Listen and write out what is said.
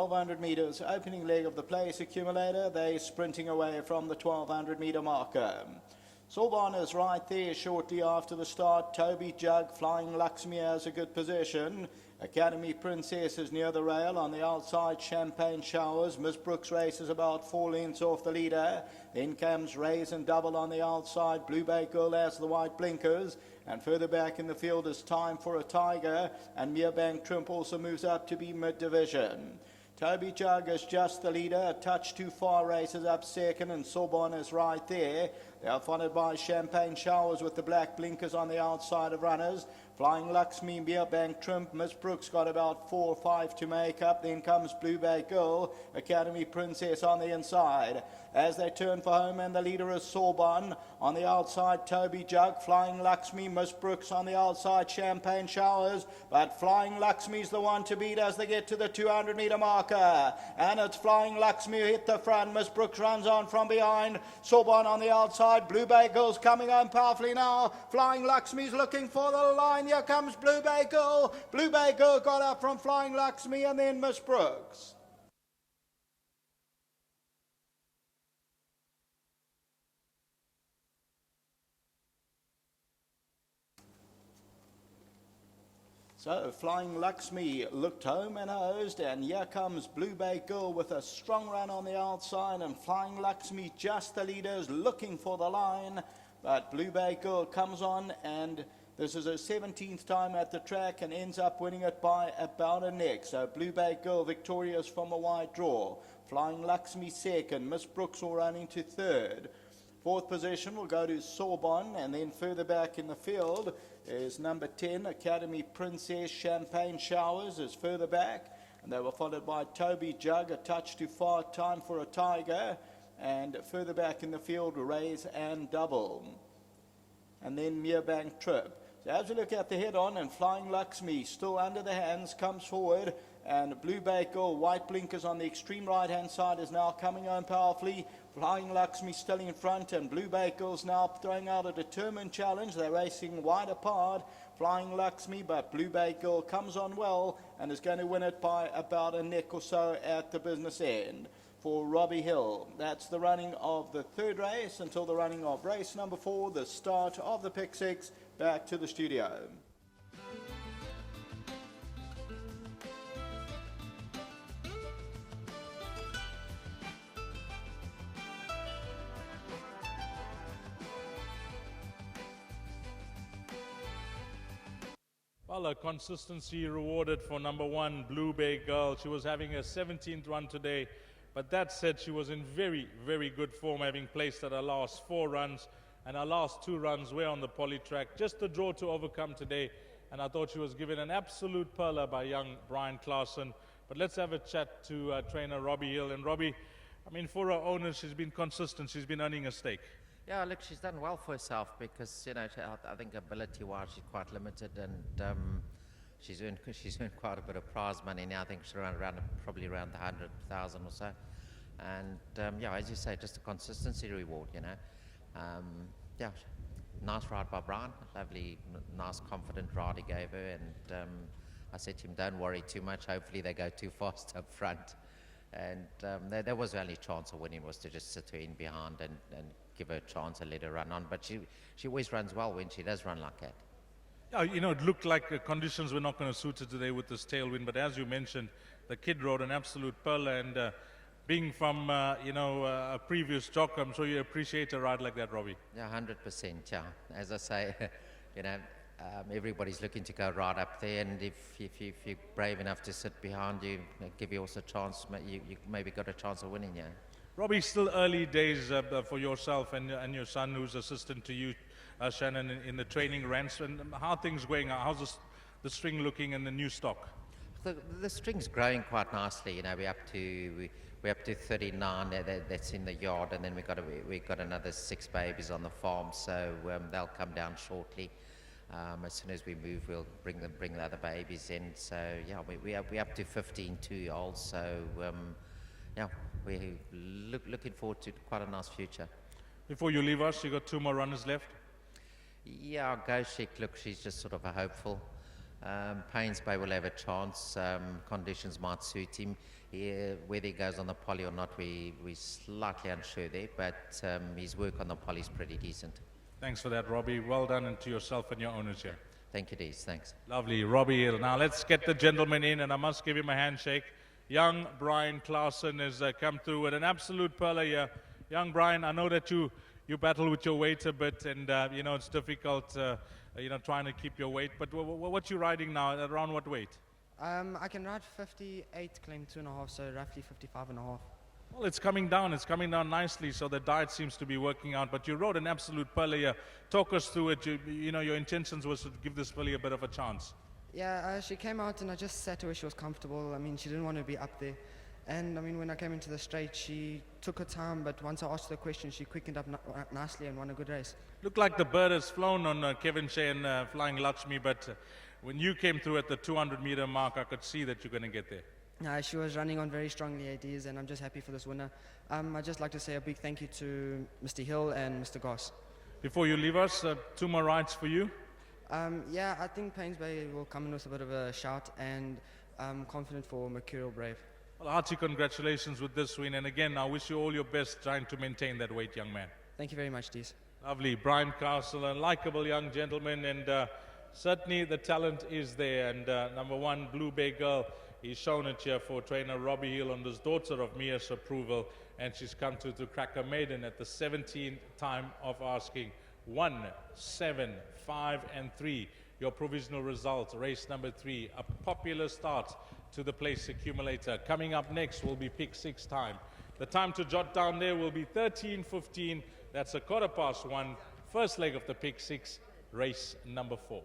1200 metres, opening leg of the place accumulator. They're sprinting away from the 1200 metre marker. Sorbonne is right there shortly after the start. Toby Jug, Flying Lakshmi has a good position. Academy Princess is near the rail. On the outside, Champagne Showers. Miss Brooks races about 4 lengths off the leader. Then comes Raise and Double on the outside. BLUEBAYGIRL has the white blinkers. And further back in the field is Time for a Tiger. And Merebank Trimp also moves up to be mid-division. Toby Jug is just the leader. A touch too far, races up second, and Sorbonne is right there. They are followed by Champagne Showers with the black blinkers on the outside of runners. Flying Lakshmi, Merebank Trimp, Miss Brooks got about 4 or 5 to make up. Then comes BLUEBAYGIRL, Academy Princess on the inside. As they turn for home, and the leader is Sorbonne. On the outside, Toby Jug, Flying Lakshmi, Miss Brooks on the outside, Champagne Showers. But Flying Lakshmi's the one to beat as they get to the 200 metre marker. And it's Flying Lakshmi who hit the front. Miss Brooks runs on from behind. Sorbonne on the outside. BLUEBAYGIRL's coming home powerfully now. Flying Lakshmi's looking for the line. Here comes BLUEBAYGIRL. BLUEBAYGIRL got up from Flying Lakshmi and then Miss Brooks. So Flying Lakshmi looked home and hosed, and here comes BLUEBAYGIRL with a strong run on the outside, and Flying Lakshmi just the leaders looking for the line, but BLUEBAYGIRL comes on, and this is her 17th time at the track and ends up winning it by about a neck. So BLUEBAYGIRL victorious from a wide draw. Flying Lakshmi second, Miss Brooks will run into third. Fourth position will go to Sorbonne, and then further back in the field is number 10, Academy Princess. Champagne Showers is further back, and they were followed by Toby Jug, a touch too far, Time for a Tiger, and further back in the field, Raise and Double, and then Merebank Trimp. So as we look at the head-on, and Flying Lakshmi still under the hands, comes forward, and BLUEBAYGIRL, white blinkers on the extreme right-hand side, is now coming home powerfully. Flying Lakshmi still in front, and BLUEBAYGIRL's now throwing out a determined challenge. They're racing wide apart, Flying Lakshmi, but BLUEBAYGIRL comes on well and is going to win it by about a neck or so at the business end. For Robbie Hill, that's the running of the third race until the running of race number 4, the start of the pick 6. Back to the studio. Well, a consistency rewarded for number 1, BLUEBAYGIRL. She was having her 17th run today, but that said, she was in very, very good form, having placed at her last 4 runs, and her last 2 runs were on the poly track. Just a draw to overcome today, and I thought she was given an absolute pearler by young Brian Claassen. But let's have a chat to trainer Robbie Hill. And Robbie, I mean, for her owner, she's been consistent. She's been earning a stake. Yeah, look, she's done well for herself because, you know, I think ability-wise she's quite limited, and she's earned quite a bit of prize money now. I think she's probably around the 100,000 or so. And yeah, as you say, just a consistency reward, you know. Yeah, nice ride by Brian, lovely, nice, confident ride he gave her, and I said to him, don't worry too much, hopefully they go too fast up front. And there was the only chance of winning was to just sit her in behind and give her a chance and let her run on. But she always runs well when she does run like that. Yeah, you know, it looked like the conditions were not going to suit her today with this tailwind, but as you mentioned, the kid rode an absolute pearler, and being from, you know, a previous jock, I'm sure you appreciate a ride like that, Robbie. Yeah, 100%, yeah. As I say, you know, everybody's looking to go right up there, and if you're brave enough to sit behind you, give you also a chance, you maybe got a chance of winning, yeah. Robbie, still early days for yourself and your son, who's assistant to you, Shannon, in the training ranks. And how are things going? How's the string looking and the new stock? The string's growing quite nicely. You know, we're up to 39 that's in the yard, and then we got another 6 babies on the farm, so they'll come down shortly. As soon as we move, we'll bring the other babies in. So yeah, we're up to 15 2-year-olds. So yeah, we're looking forward to quite a nice future. Before you leave us, you got 2 more runners left. Yeah, GoldCircleRacing, look, she's just sort of a hopeful. Paynes Bay will have a chance. Conditions might suit him. Whether he goes on the poly or not, we're slightly unsure there, but his work on the poly is pretty decent. Thanks for that, Robbie. Well done, and to yourself and your owners here. Thank you, Dees. Thanks. Lovely, Robbie Hill. Now let's get the gentleman in, and I must give him a handshake. Young Brian Claassen has come through with an absolute pearler here. Young Brian, I know that you battle with your weight a bit, and you know it's difficult, trying to keep your weight. But what you riding now? Around what weight? I can ride 58, claim 2.5, so roughly 55.5. Well, it's coming down. It's coming down nicely, so the diet seems to be working out. But you rode an absolute pearler here. Talk us through it. Your intentions was to give this filly a bit of a chance. Yeah, she came out and I just sat her where she was comfortable. I mean, she didn't want to be up there. And I mean, when I came into the straight, she took her time, but once I asked her the question, she quickened up nicely and won a good race. Looked like the bird has flown on Kevin Shea and Flying Lakshmi, but when you came through at the 200-meter mark, I could see that you're going to get there. She was running on very strongly, ADs, and I'm just happy for this winner. I'd just like to say a big thank you to Mr. Hill and Mr. Goss. Before you leave us, 2 more rides for you. Yeah, I think Paynes Bay will come in with a bit of a shout, and I'm confident for Mercurial Brave. Well, hearty congratulations with this win, and again, I wish you all your best trying to maintain that weight, young man. Thank you very much, Dees. Lovely. Brian Castle, a likable young gentleman, and certainly the talent is there. And number 1, Blue Bay Girl, he's shown it here for trainer Robbie Hill on this daughter of Mia's approval, and she's come through to crack a maiden at the 17th time of asking. 1, 7, 5, and 3. Your provisional result, race number 3, a popular start to the place accumulator. Coming up next will be pick 6 time. The time to jot down there will be 13:15. That's a 1:15. First leg of the pick 6, race number 4.